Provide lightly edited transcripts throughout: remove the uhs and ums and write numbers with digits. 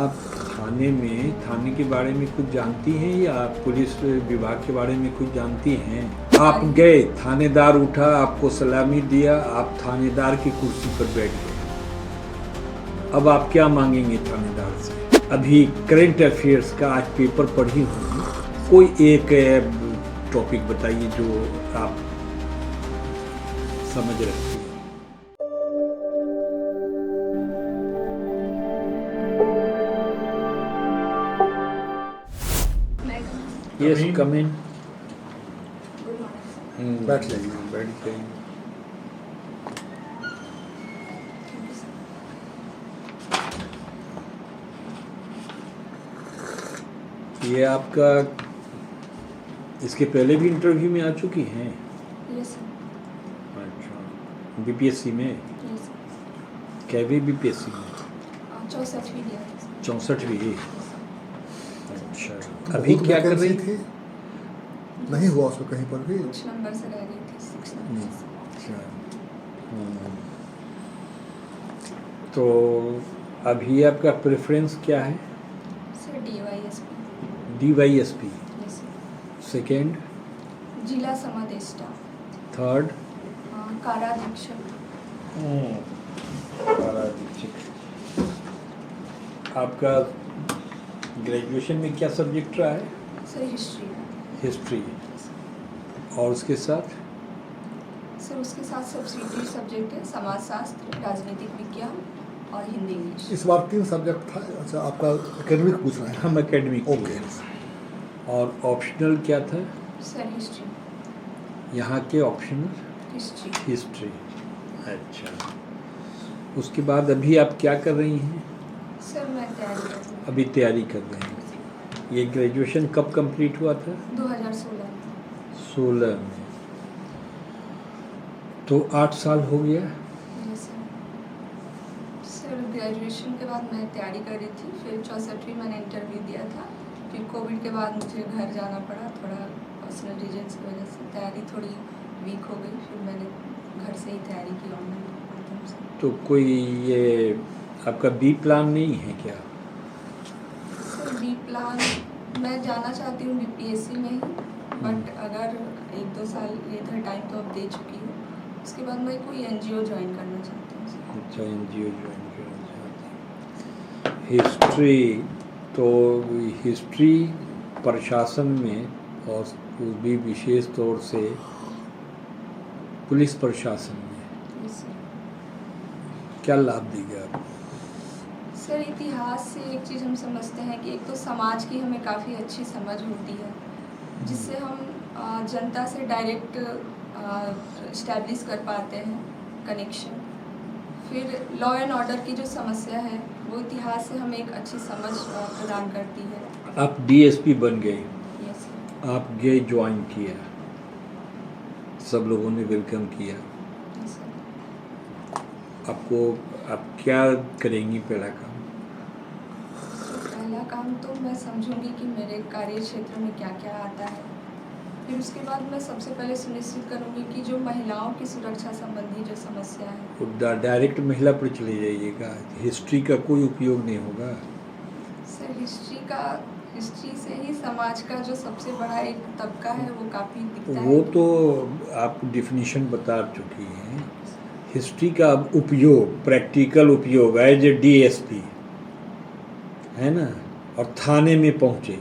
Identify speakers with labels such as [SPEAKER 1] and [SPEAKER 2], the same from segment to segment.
[SPEAKER 1] आप थाने के बारे में कुछ जानती हैं या पुलिस विभाग के बारे में कुछ जानती हैं? आप गए, थानेदार उठा, आपको सलामी दिया, आप थानेदार की कुर्सी पर बैठ गए। अब आप क्या मांगेंगे थानेदार से? अभी करंट अफेयर्स का आज पेपर पढ़ी होंगी, कोई एक टॉपिक बताइए जो आप समझ रखती हैं। Yes, come in. बैठ जाइए, बैठ जाइए। ये आपका इसके पहले भी इंटरव्यू में आ चुकी हैं?
[SPEAKER 2] यस
[SPEAKER 1] अच्छा, बीपीएससी में?
[SPEAKER 2] यस
[SPEAKER 1] कैवी बीपीएससी में?
[SPEAKER 2] 64वीं दिया था।
[SPEAKER 1] 64वीं। अच्छा, अभी क्या कर रही थी?
[SPEAKER 3] नहीं हुआ उसको कहीं पर भी?
[SPEAKER 2] कुछ नंबर से रह गई थी, 6 नंबर से।
[SPEAKER 1] अच्छा, तो अभी आपका प्रेफरेंस क्या है?
[SPEAKER 2] Sir DYSP।
[SPEAKER 1] DYSP।
[SPEAKER 2] Yes
[SPEAKER 1] second?
[SPEAKER 2] जिला समादेष्टा।
[SPEAKER 1] थर्ड?
[SPEAKER 2] काराधीक्षक।
[SPEAKER 1] आपका ग्रेजुएशन में क्या सब्जेक्ट रहा है?
[SPEAKER 2] Sir history.
[SPEAKER 1] हिस्ट्री। और उसके साथ?
[SPEAKER 2] सर उसके साथ सब्सिडियरी सब्जेक्ट है समाजशास्त्र, राजनीतिक विज्ञान और हिंदी इंग्लिश।
[SPEAKER 3] इस बार 3 सब्जेक्ट था। अच्छा, आपका एकेडमिक पूछ रहे हैं?
[SPEAKER 1] हम एकेडमिक।
[SPEAKER 3] ओके।
[SPEAKER 1] और ऑप्शनल क्या था?
[SPEAKER 2] Sir history.
[SPEAKER 1] यहाँ के ऑप्शनल?
[SPEAKER 2] हिस्ट्री।
[SPEAKER 1] हिस्ट्री। अच्छा, उसके बाद अभी आप क्या कर रही हैं?
[SPEAKER 2] सर मैं तैयारी कर रही हूँ।
[SPEAKER 1] अभी तैयारी कर रहे हैं। ये ग्रेजुएशन कब कंप्लीट हुआ था?
[SPEAKER 2] 2016 में।
[SPEAKER 1] 16 में। तो 8 साल हो गया?
[SPEAKER 2] Yes sir. सर ग्रेजुएशन के बाद मैं तैयारी कर रही थी, फिर 64वीं मैंने इंटरव्यू दिया था, फिर कोविड के बाद मुझे घर जाना पड़ा, थोड़ा पर्सनल रीजन्स की वजह से तैयारी थोड़ी वीक हो गई, फिर मैंने घर से ही तैयारी की ऑनलाइन माध्यम से।
[SPEAKER 1] तो कोई ये आपका बी प्लान नहीं है क्या?
[SPEAKER 2] सर बी प्लान मैं जाना चाहती हूँ बीपीएससी में ही, बट अगर 1-2 साल इधर टाइम तो अब दे चुकी हूँ, उसके बाद मैं कोई एनजीओ ज्वाइन करना चाहती हूँ सर।
[SPEAKER 1] अच्छा, एनजीओ ज्वाइन करना चाहते हैं। हिस्ट्री, तो हिस्ट्री प्रशासन में और वो भी विशेष तौर से पुलिस प्रशासन में
[SPEAKER 2] यस सर।
[SPEAKER 1] क्या लाभ देगा आपको?
[SPEAKER 2] सर इतिहास से एक चीज़ हम समझते हैं कि एक तो समाज की हमें काफ़ी अच्छी समझ होती है, जिससे हम जनता से डायरेक्ट इस्टेब्लिश कर पाते हैं कनेक्शन। फिर लॉ एंड ऑर्डर की जो समस्या है वो इतिहास से हमें एक अच्छी समझ प्रदान करती है।
[SPEAKER 1] आप डीएसपी बन गए,
[SPEAKER 2] यस सर।
[SPEAKER 1] आप गए, ज्वाइन किया, सब लोगों ने वेलकम किया
[SPEAKER 2] यस सर।
[SPEAKER 1] आपको। आप क्या करेंगी पहला काम?
[SPEAKER 2] पहला काम तो मैं समझूंगी कि मेरे कार्य क्षेत्र में क्या क्या आता है, फिर उसके बाद मैं सबसे पहले सुनिश्चित करूंगी कि जो महिलाओं की सुरक्षा संबंधी जो समस्या है।
[SPEAKER 1] तो डायरेक्ट महिला पर चले जाइएगा, हिस्ट्री का कोई उपयोग नहीं होगा।
[SPEAKER 2] सर हिस्ट्री से ही समाज का जो सबसे बड़ा एक तबका है वो काफ़ी दिखता है।
[SPEAKER 1] वो तो आप डिफिनीशन बता चुकी हैं। हिस्ट्री का अब उपयोग, प्रैक्टिकल उपयोग एज ए डीएसपी है ना, और थाने में पहुँचे,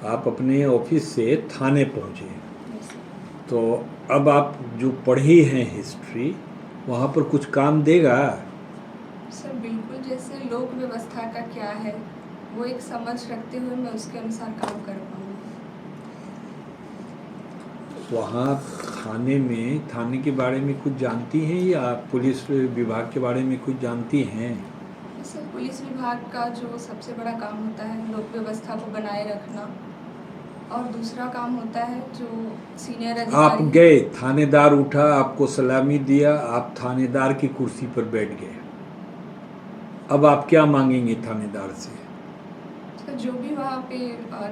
[SPEAKER 1] आप अपने ऑफिस से थाने पहुँचे,
[SPEAKER 2] यस सर।
[SPEAKER 1] तो अब आप जो पढ़ी हैं हिस्ट्री, वहाँ पर कुछ काम देगा?
[SPEAKER 2] सर बिल्कुल, जैसे लोक व्यवस्था का क्या है वो एक समझ रखते हुए मैं उसके अनुसार काम कर पाऊँगी।
[SPEAKER 1] वहाँ थाने के बारे में कुछ जानती हैं या पुलिस विभाग के बारे में कुछ जानती हैं?
[SPEAKER 2] सर पुलिस विभाग का जो सबसे बड़ा काम होता है लोक व्यवस्था को बनाए रखना, और दूसरा काम होता है जो सीनियर
[SPEAKER 1] आप
[SPEAKER 2] अधिकारी।
[SPEAKER 1] गए, थानेदार उठा, आपको सलामी दिया, आप थानेदार की कुर्सी पर बैठ गए। अब आप क्या मांगेंगे थानेदार से?
[SPEAKER 2] तो जो भी वहाँ पे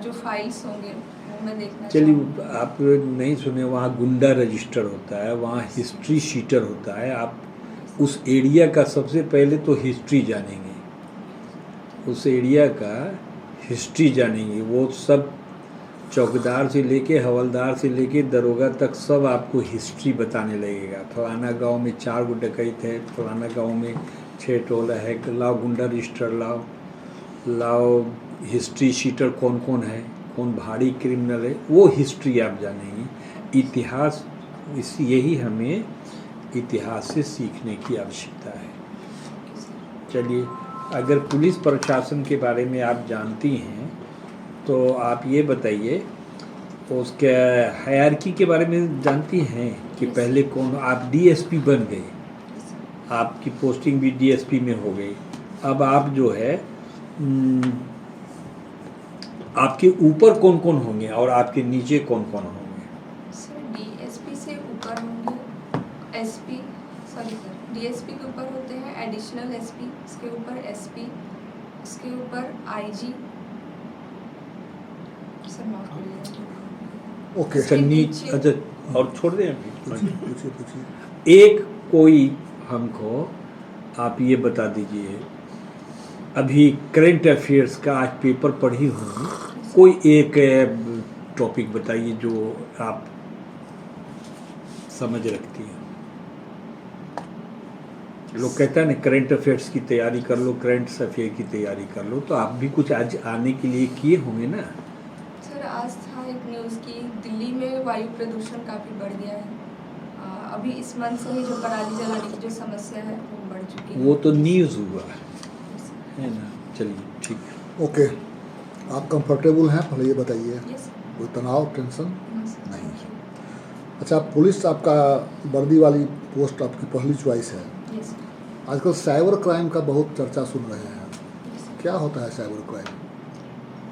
[SPEAKER 2] जो फाइल्स होंगे वो मैं देखना
[SPEAKER 1] चलिए,
[SPEAKER 2] चाहूँगी।
[SPEAKER 1] आप नहीं सुने, वहाँ गुंडा रजिस्टर होता है, वहाँ हिस्ट्री शीटर होता है। आप उस एरिया का सबसे पहले तो हिस्ट्री जानेंगे, उस एरिया का हिस्ट्री जानेंगे। वो सब चौकीदार से लेके हवलदार से लेके दरोगा तक सब आपको हिस्ट्री बताने लगेगा। फलाना गांव में 4 गो डकैत है, फलाना गांव में 6 टोला है, लाओ गुंडा रजिस्टर लाओ, लाओ हिस्ट्री शीटर कौन कौन है, कौन भारी क्रिमिनल है, वो हिस्ट्री आप जानेंगे। इतिहास यही हमें इतिहास से सीखने की आवश्यकता है। चलिए, अगर पुलिस प्रशासन के बारे में आप जानती हैं तो आप ये बताइए, उसके हायरार्की के बारे में जानती हैं कि पहले कौन, आप डीएसपी बन गए, आपकी पोस्टिंग भी डीएसपी में हो गई, अब आप जो है आपके ऊपर कौन कौन होंगे और आपके नीचे कौन कौन होंगे?
[SPEAKER 2] सर डीएसपी से ऊपर होंगे एसपी, सॉरी सर, डीएसपी के ऊपर होते हैं एडिशनल एसपी, इसके ऊपर एसपी, इसके ऊपर आईजी। सर माफ करिएगा।
[SPEAKER 3] ओके,
[SPEAKER 1] अच्छा
[SPEAKER 2] नीचे-
[SPEAKER 1] अच्छा, और छोड़ दें अभी।
[SPEAKER 3] पूछिए पूछिए।
[SPEAKER 1] एक कोई हमको आप ये बता दीजिए, अभी करंट अफेयर्स का आज पेपर पढ़ी होंगी, कोई एक टॉपिक बताइए जो आप समझ रखती हैं। लोग कहता है ना करंट अफेयर्स की तैयारी कर लो, करंट अफेयर की तैयारी कर लो, तो आप भी कुछ आज आने के लिए किए होंगे ना?
[SPEAKER 2] सर आज था एक न्यूज़ की दिल्ली में वायु प्रदूषण काफ़ी बढ़ गया है। अभी इस मंथ से ही जो पराली जलाने की जो समस्या है वो बढ़ चुकी है।
[SPEAKER 1] वो तो न्यूज़ हुआ है ना। चलिए ठीक है।
[SPEAKER 3] ओके, आप कंफर्टेबल हैं? पहले ये बताइए,
[SPEAKER 2] यस
[SPEAKER 3] कोई तनाव टेंशन?
[SPEAKER 2] नहीं।
[SPEAKER 3] अच्छा, पुलिस आपका वर्दी वाली पोस्ट आपकी पहली चॉइस है।
[SPEAKER 2] यस
[SPEAKER 3] आजकल साइबर क्राइम का बहुत चर्चा सुन रहे हैं, क्या होता है cyber crime?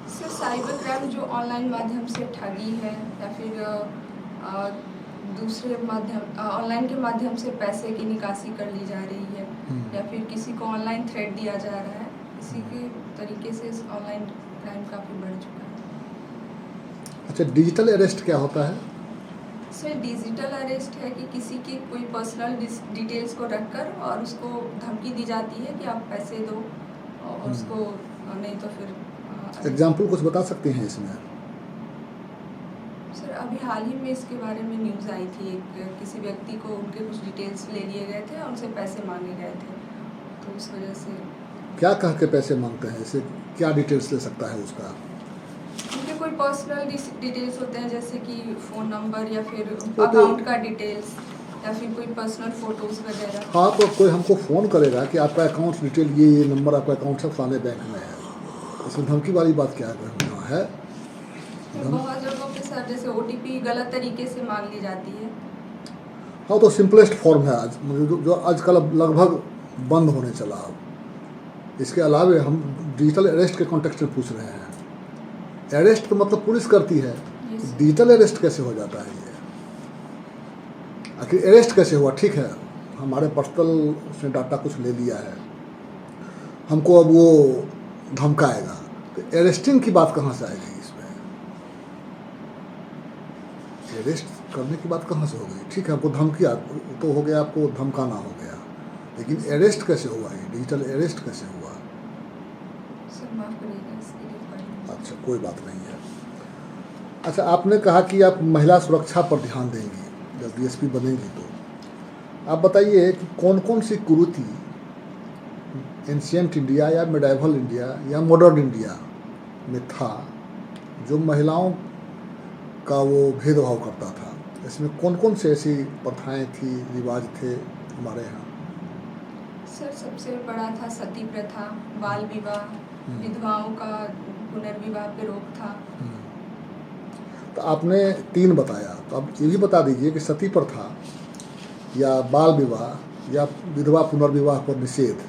[SPEAKER 2] Sir cyber crime जो ऑनलाइन माध्यम से ठगी है या फिर दूसरे माध्यम ऑनलाइन के माध्यम से पैसे की निकासी कर ली जा रही है, या फिर किसी को ऑनलाइन थ्रेट दिया जा रहा है, इसी के तरीके से ऑनलाइन क्राइम काफ़ी बढ़ चुका है।
[SPEAKER 3] अच्छा, डिजिटल अरेस्ट क्या होता है?
[SPEAKER 2] सर डिजिटल अरेस्ट है कि किसी की कोई पर्सनल डिटेल्स को रखकर और उसको धमकी दी जाती है कि आप पैसे दो और उसको नहीं तो फिर
[SPEAKER 3] एग्जाम्पल कुछ बता सकते हैं इसमें?
[SPEAKER 2] सर अभी हाल ही में इसके बारे में न्यूज़ आई थी, एक किसी व्यक्ति को उनके कुछ डिटेल्स ले लिए गए थे और उनसे पैसे मांगे गए थे, तो उस वजह से।
[SPEAKER 3] क्या कह के पैसे मांगते हैं? इसे क्या डिटेल्स ले सकता है उसका?
[SPEAKER 2] उनके कोई पर्सनल डिटेल्स होते हैं, जैसे कि फ़ोन नंबर या फिर
[SPEAKER 3] तो-
[SPEAKER 2] अकाउंट का डिटेल्स या फिर कोई पर्सनल फ़ोटोज़ वगैरह।
[SPEAKER 3] हाँ, तो कोई हमको फ़ोन करेगा कि आपका अकाउंट डिटेल ये नंबर आपका अकाउंट से फलाने बैंक में है, इसमें धमकी वाली बात क्या है?
[SPEAKER 2] बहुत जगहों पे सर जैसे ओटीपी गलत तरीके से मांग ली जाती है।
[SPEAKER 3] हाँ, तो सिंपलेस्ट फॉर्म है आज जो आजकल अब लगभग बंद होने चला। अब इसके अलावे हम डिजिटल अरेस्ट के कॉन्टेक्स्ट में पूछ रहे हैं। अरेस्ट का मतलब पुलिस करती है,
[SPEAKER 2] Yes.
[SPEAKER 3] डिजिटल अरेस्ट कैसे हो जाता है? ये आखिर अरेस्ट कैसे हुआ? ठीक है, हमारे पर्सनल उसने डाटा कुछ ले लिया है, हमको अब वो धमकाएगा, तो अरेस्टिंग की बात कहाँ से आएगी इसमें? अरेस्ट करने की बात कहाँ से हो गई? ठीक है, आपको धमकी तो हो गया, आपको धमकाना हो गया, लेकिन अरेस्ट कैसे हुआ? ये डिजिटल अरेस्ट कैसे हुआ?
[SPEAKER 2] सर माफ़ करिएगा इसके लिए पढ़-
[SPEAKER 3] अच्छा, कोई बात नहीं है। अच्छा, आपने कहा कि आप महिला सुरक्षा पर ध्यान देंगी जब डीएसपी बनेंगी, तो आप बताइए कि कौन कौन सी कुरीति एंशियंट इंडिया या मिडाइवल इंडिया या मॉडर्न इंडिया में था जो महिलाओं का वो भेदभाव करता था? इसमें कौन कौन से ऐसी प्रथाएं थी, रिवाज थे हमारे यहाँ?
[SPEAKER 2] सर सबसे बड़ा था सती प्रथा, बाल विवाह, विधवाओं का पुनर्विवाह पे रोक था।
[SPEAKER 3] तो आपने 3 बताया, तो आप ये भी बता दीजिए कि सती प्रथा या बाल विवाह या विधवा पुनर्विवाह पर निषेध,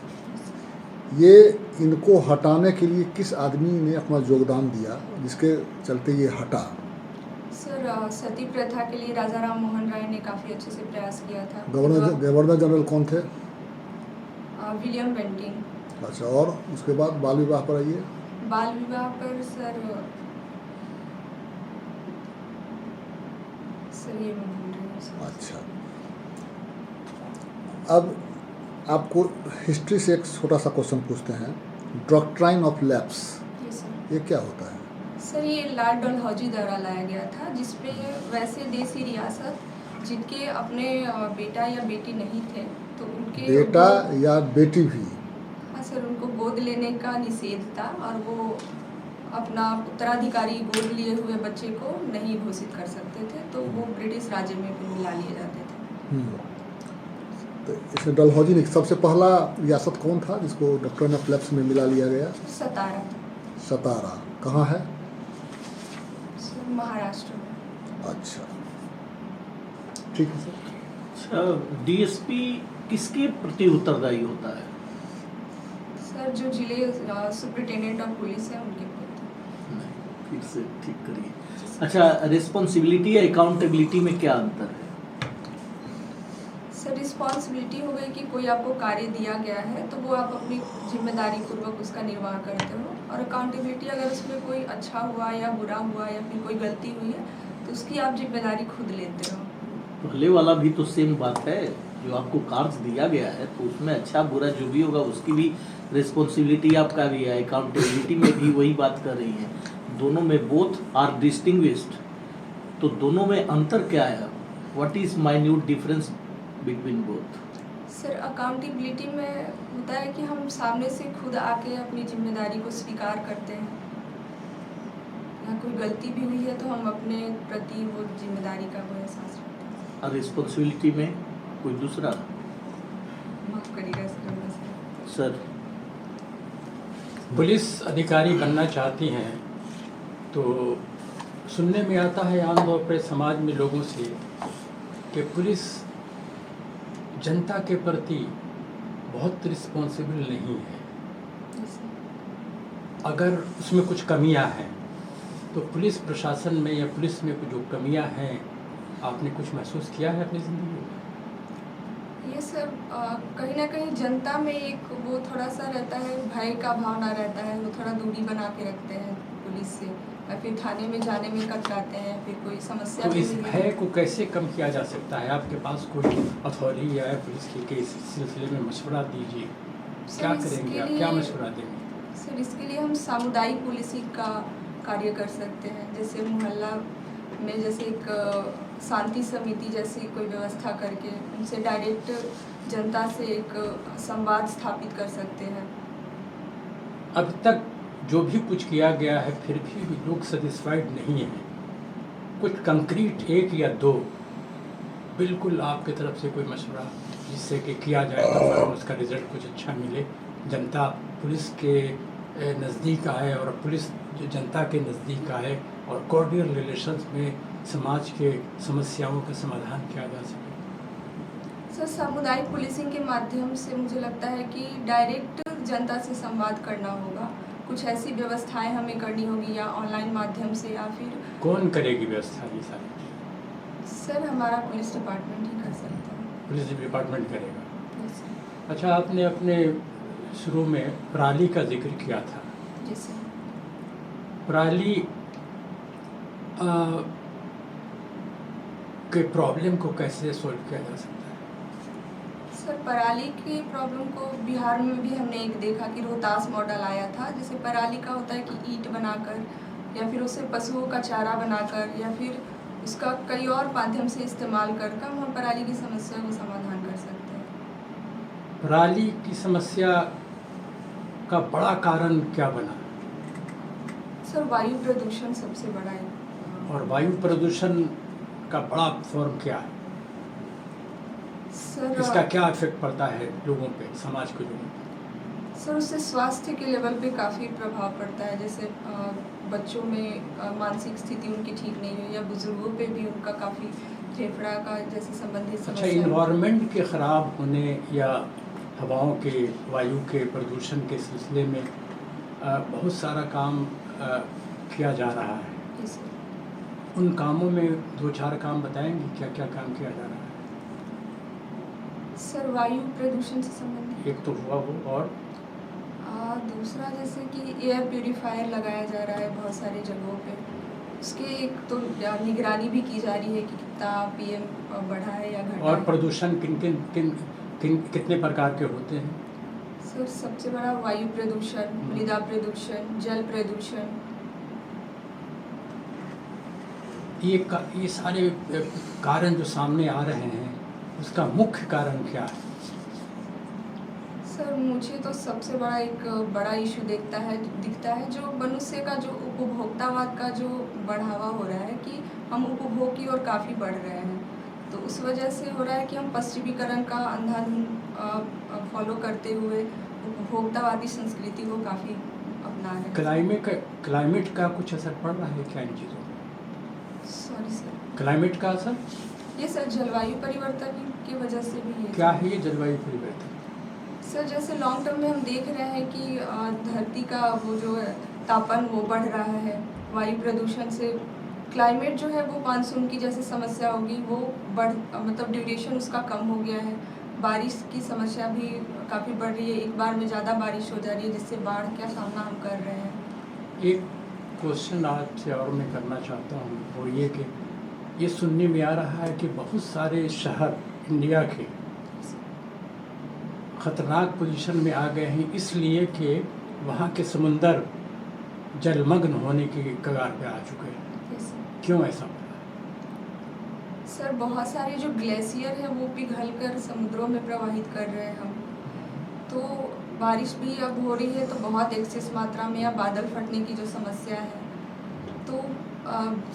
[SPEAKER 3] ये इनको हटाने के लिए किस आदमी ने अपना योगदान दिया जिसके चलते ये हटा?
[SPEAKER 2] सर सती प्रथा के लिए राजा राम मोहन राय ने काफ़ी अच्छे से प्रयास किया था।
[SPEAKER 3] गवर्नर जनरल कौन थे?
[SPEAKER 2] William Bentinck.
[SPEAKER 3] अच्छा, और उसके बाद बाल विवाह पर आइए।
[SPEAKER 2] बाल विवाह पर सर ये मैं भूल रही हूँ सर।
[SPEAKER 3] अच्छा, अब आपको हिस्ट्री से एक छोटा सा क्वेश्चन पूछते हैं डॉक्ट्राइन ऑफ लैप्स,
[SPEAKER 2] जी सर।
[SPEAKER 3] ये क्या होता है?
[SPEAKER 2] सर ये लॉर्ड डलहौजी द्वारा लाया गया था, जिसपे वैसे देसी रियासत जिनके अपने बेटा या बेटी नहीं थे तो उनके
[SPEAKER 3] बेटा या बेटी भी?
[SPEAKER 2] हाँ सर, उनको गोद लेने का निषेध था और वो अपना उत्तराधिकारी गोद लिए हुए बच्चे को नहीं घोषित कर सकते थे, तो वो ब्रिटिश राज्य में भी मिला लिए जाते थे।
[SPEAKER 3] तो इसमें डलहौजी ने सबसे पहला रियासत कौन था जिसको डॉक्ट्राइन ऑफ लैप्स में मिला लिया गया?
[SPEAKER 2] सतारा।
[SPEAKER 3] सतारा कहाँ है?
[SPEAKER 2] सर महाराष्ट्र में।
[SPEAKER 3] अच्छा, ठीक है सर।
[SPEAKER 4] अच्छा, डीएसपी किसके प्रति उत्तरदायी होता है?
[SPEAKER 2] सर जो जिले सुप्रिटेंडेंट ऑफ पुलिस है उनके प्रति।
[SPEAKER 4] नहीं, फिर से ठीक करिए। अच्छा, रिस्पॉन्सिबिलिटी या अकाउंटेबिलिटी में क्या अंतर है?
[SPEAKER 2] सर रिस्पॉन्सिबिलिटी हो गई कि कोई आपको कार्य दिया गया है तो वो आप अपनी जिम्मेदारी पूर्वक उसका निर्वाह करते हो, और अकाउंटेबिलिटी अगर उसमें कोई अच्छा हुआ या बुरा हुआ या फिर कोई गलती हुई है तो उसकी आप जिम्मेदारी खुद लेते हो।
[SPEAKER 4] पहले वाला भी तो सेम बात है, जो आपको कार्य दिया गया है तो उसमें अच्छा बुरा जो भी होगा उसकी भी रिस्पॉन्सिबिलिटी आपका भी है। अकाउंटेबिलिटी में भी वही बात कर रही है, दोनों में बोथ आर डिस्टिंग्विश्ड, तो दोनों में अंतर क्या है? What is minute difference between both?
[SPEAKER 2] Sir accountability में होता है कि हम सामने से खुद आके अपनी जिम्मेदारी को स्वीकार करते हैं, या कोई गलती भी हुई है तो हम अपने प्रति वो जिम्मेदारी का वो एहसास रखते हैं।
[SPEAKER 4] और रिस्पॉन्सिबिलिटी में कोई दूसरा?
[SPEAKER 2] माफ करिएगा सर।
[SPEAKER 4] सर,
[SPEAKER 5] पुलिस अधिकारी बनना चाहती हैं तो सुनने में आता है आमतौर पर समाज में लोगों से कि पुलिस जनता के प्रति बहुत रिस्पॉन्सिबल नहीं है, अगर उसमें कुछ कमियां हैं तो पुलिस प्रशासन में या पुलिस में जो कमियां हैं आपने कुछ महसूस किया है अपनी ज़िंदगी में?
[SPEAKER 2] ये सब कहीं ना कहीं जनता में एक वो थोड़ा सा रहता है, भय का भावना रहता है, वो थोड़ा दूरी बना के रखते हैं पुलिस से, या फिर थाने में जाने में कतराते हैं, फिर कोई समस्या
[SPEAKER 5] तो
[SPEAKER 2] भी
[SPEAKER 5] इस
[SPEAKER 2] हुई है।
[SPEAKER 5] भय को कैसे कम किया जा सकता है? आपके पास कोई अथॉरिटी या पुलिस के इस सिलसिले में मशवरा दीजिए, क्या
[SPEAKER 2] सर, इसके
[SPEAKER 5] करेंगे आप,
[SPEAKER 2] लिए-
[SPEAKER 5] क्या मशवरा देंगे?
[SPEAKER 2] सर इसके लिए हम सामुदायिक पुलिसिंग का कार्य कर सकते हैं, जैसे मोहल्ला में जैसे एक शांति समिति जैसी कोई व्यवस्था करके उनसे डायरेक्ट जनता से एक संवाद स्थापित कर सकते हैं।
[SPEAKER 5] अब तक जो भी कुछ किया गया है फिर भी लोग सेटिस्फाइड नहीं हैं, कुछ कंक्रीट एक या दो बिल्कुल आपकी तरफ से कोई मशवरा जिससे कि किया जाएगा और उसका रिजल्ट कुछ अच्छा मिले, जनता पुलिस के नज़दीक आए और पुलिस जनता के नज़दीक आए और कॉर्डियल रिलेशंस में समाज के समस्याओं का समाधान किया जा सके।
[SPEAKER 2] सर सामुदायिक पुलिसिंग के माध्यम से मुझे लगता है कि डायरेक्ट जनता से संवाद करना होगा, कुछ ऐसी व्यवस्थाएं हमें करनी होगी या ऑनलाइन माध्यम से, या फिर
[SPEAKER 5] कौन करेगी व्यवस्था ये सारी?
[SPEAKER 2] सर हमारा पुलिस डिपार्टमेंट ही कर सकता है।
[SPEAKER 5] पुलिस डिपार्टमेंट करेगा।
[SPEAKER 2] जी सर।
[SPEAKER 5] अच्छा, आपने अपने शुरू में पराली का जिक्र किया था।
[SPEAKER 2] जी सर।
[SPEAKER 5] पराली के प्रॉब्लम को कैसे सोल्व किया जा सकता है?
[SPEAKER 2] सर पराली की प्रॉब्लम को बिहार में भी हमने एक देखा कि रोहतास मॉडल आया था, जैसे पराली का होता है कि ईंट बनाकर या फिर उसे पशुओं का चारा बनाकर या फिर उसका कई और माध्यम से इस्तेमाल कर हम पराली की समस्या को समाधान कर सकते हैं।
[SPEAKER 5] पराली की समस्या का बड़ा कारण क्या बना?
[SPEAKER 2] सर वायु प्रदूषण सबसे बड़ा है।
[SPEAKER 5] और वायु प्रदूषण का बड़ा फॉर्म क्या है?
[SPEAKER 2] सर
[SPEAKER 5] इसका क्या इफेक्ट पड़ता है लोगों पे, समाज के लोगों पे?
[SPEAKER 2] सर उससे स्वास्थ्य के लेवल पे काफ़ी प्रभाव पड़ता है, जैसे बच्चों में मानसिक स्थिति उनकी ठीक नहीं हुई या बुजुर्गों पे भी उनका काफ़ी फेफड़ा का जैसे संबंधित
[SPEAKER 5] अच्छा,
[SPEAKER 2] समस्या।
[SPEAKER 5] इन्वायरमेंट के ख़राब होने या हवाओं के वायु के प्रदूषण के सिलसिले में बहुत सारा काम किया जा रहा है।
[SPEAKER 2] जी सर।
[SPEAKER 5] उन कामों में दो चार काम बताएंगे, क्या क्या काम किया जा रहा है?
[SPEAKER 2] सर वायु प्रदूषण से संबंधित
[SPEAKER 5] एक तो हुआ वो, और
[SPEAKER 2] दूसरा जैसे कि एयर प्यूरीफायर लगाया जा रहा है बहुत सारी जगहों पे, उसके एक तो निगरानी भी की जा रही है कि कितना पीएम बढ़ा है या घटा
[SPEAKER 5] और
[SPEAKER 2] है।
[SPEAKER 5] प्रदूषण किन कितने प्रकार के होते हैं?
[SPEAKER 2] सर सबसे बड़ा वायु प्रदूषण, मृदा प्रदूषण, जल प्रदूषण।
[SPEAKER 5] ये सारे कारण जो सामने आ रहे हैं उसका मुख्य कारण क्या है?
[SPEAKER 2] सर मुझे तो सबसे बड़ा एक बड़ा इशू दिखता है जो मनुष्य का जो उपभोक्तावाद का जो बढ़ावा हो रहा है कि हम उपभोग की ओर काफ़ी बढ़ रहे हैं। तो उस वजह से हो रहा है कि हम पश्चिमीकरण का अंधाधुंध फॉलो करते हुए उपभोक्तावादी संस्कृति को काफ़ी अपना रहे हैं।
[SPEAKER 5] क्लाइमेट का कुछ असर पड़ रहा है क्या इन चीज़ों में?
[SPEAKER 2] सॉरी सर,
[SPEAKER 5] क्लाइमेट का असर
[SPEAKER 2] ये सर जलवायु परिवर्तन की वजह से भी है।
[SPEAKER 5] क्या है ये जलवायु परिवर्तन?
[SPEAKER 2] सर जैसे लॉन्ग टर्म में हम देख रहे हैं कि धरती का वो जो है तापन वो बढ़ रहा है, वायु प्रदूषण से क्लाइमेट जो है वो मानसून की जैसे समस्या होगी वो मतलब ड्यूरेशन उसका कम हो गया है। बारिश की समस्या भी काफ़ी बढ़ रही है, एक बार में ज़्यादा बारिश हो जा रही है जिससे बाढ़ का सामना हम कर रहे हैं।
[SPEAKER 5] एक क्वेश्चन आपसे और मैं करना चाहता हूँ वो ये कि ये सुनने में आ रहा है कि बहुत सारे शहर इंडिया के खतरनाक पोजीशन में आ गए हैं इसलिए कि वहाँ के समुंदर जलमग्न होने की कगार पे आ चुके हैं। क्यों ऐसा हो रहा है?
[SPEAKER 2] सर बहुत सारे जो ग्लेशियर है वो पिघलकर समुद्रों में प्रवाहित कर रहे हैं हम, तो बारिश भी अब हो रही है तो बहुत एक्सेस मात्रा में या बादल फटने की जो समस्या है तो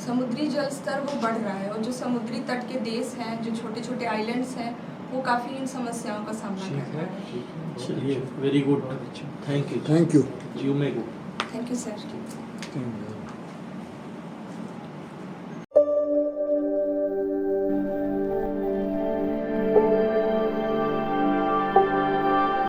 [SPEAKER 2] समुद्री जल स्तर वो बढ़ रहा है और जो समुद्री तट के देश हैं जो छोटे छोटे आइलैंड्स हैं वो काफ़ी इन समस्याओं का सामना कर रहे हैं।
[SPEAKER 4] चलिए, very good, thank you.
[SPEAKER 3] Thank you.
[SPEAKER 4] You may go.
[SPEAKER 2] Thank you sir.
[SPEAKER 1] Thank you.